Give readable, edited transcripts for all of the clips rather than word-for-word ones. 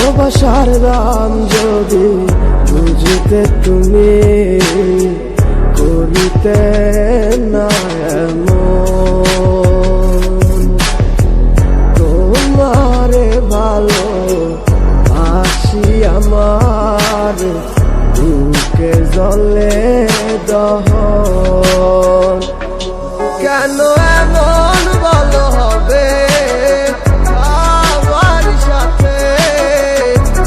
ভালোবাসার দাম যদি বুঝতে তুমি করিতে না এমন, তোমারে ভালো আসি আমার বুকে জলে দহন। কেন এমন ভালো হবে আমার সাথে,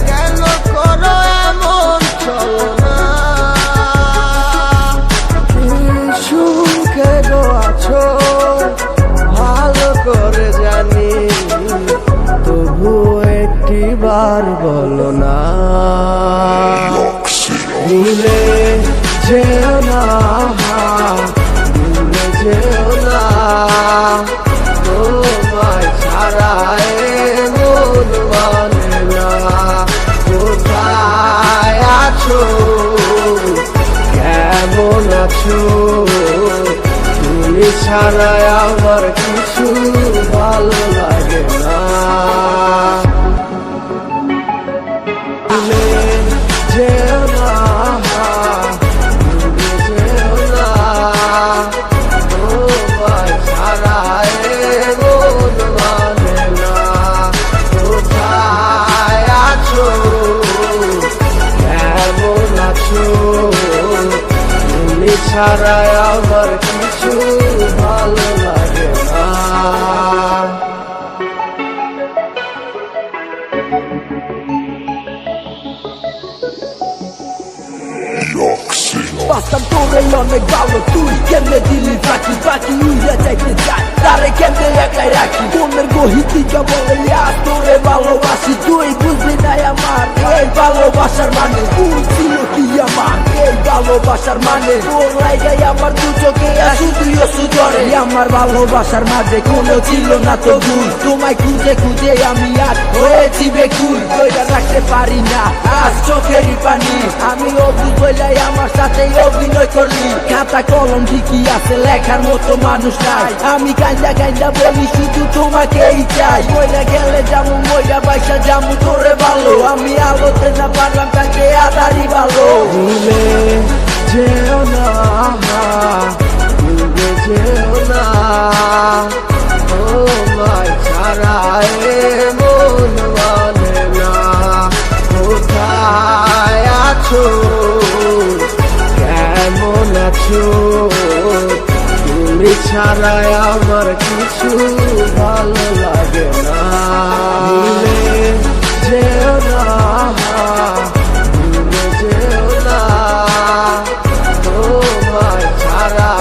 কেন করো এমন ছলনা? কি সুখে গো আছো ভালো করে জানি, তবু একটিবার বলো না। ভুলে যেও না, ভুলে যেও না, তোমায় ছাড়া মন মানে না। কোথায় আছো, কেমন আছো, তুমি ছাড়া আমার কিছু ভালো লাগে না। ভুলে যেও না, ভুলে যেও না, তোমায় ছাড়া মন মানে না। কোথায় আছো, কেমন আছো, তুমি ছাড়া আমার কিছু ভালো লাগে না। বাস্তাম তোরে অনেক ভালো, তুই কেমনে দিলি বাকি বাকি উইয়া যাইতে চাই, তারে কেমনে একলাই রাখি। মনের গহিতিকা বলে তোরে ভালোবাসি, তুই বুঝলি নাই আমার এই ভালোবাসার মানে। ভুল ছিল কি আমার এই ভালোবাসার মানে, তোর লাইগাই আমার দু চোখে শুধুই সুজরে। আমার ভালোবাসার মাঝে কোনো ছিল না তো ভুল, তোমায় খুঁজে খুঁজে আমি আজ হয়েছি বেকুল। কইরা রাখতে পারি না আজ চোখেরই পানি, আমি অবুঝ বইলাই আমার সাথে অভিনয় করলি। খাতা কলম ঠিকই আছে, লেখার মতো মানুষ নাই। আমি কান্দা কান্দা বলি শুধু তোমাকেই চাই। মইরা গেলে যাবো, মইরা বাইসা যাবো তোরে ভালো, আমি আলোতে না পারলাম তাকে আদারি ভালো। ভুলে যেও না, ভুলে যেও না, তোমায় ছাড়া মন মানে না। কোথায় আছো, কেমন আছো, তুমি ছাড়া আমার কিছু ভালো লাগে না। ভুলে যেও না, ভুলে যেও না, তোমায় ছাড়া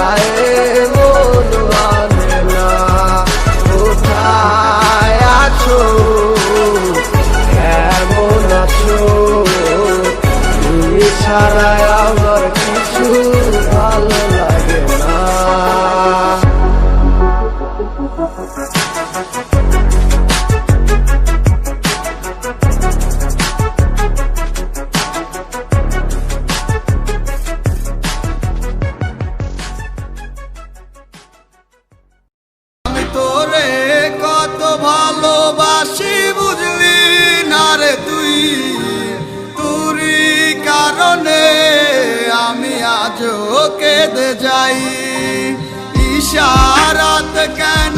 মন মানে না। কোথায় আছো, কেমন আছো, তুমি ছাড়া আমার কিছু ভালো লাগে না। আমি তোরে কত ভালোবাসি বুঝলি না রে তুই, তোরই কারণে আমি আজও কেঁদে যাই। ইশারাত কেন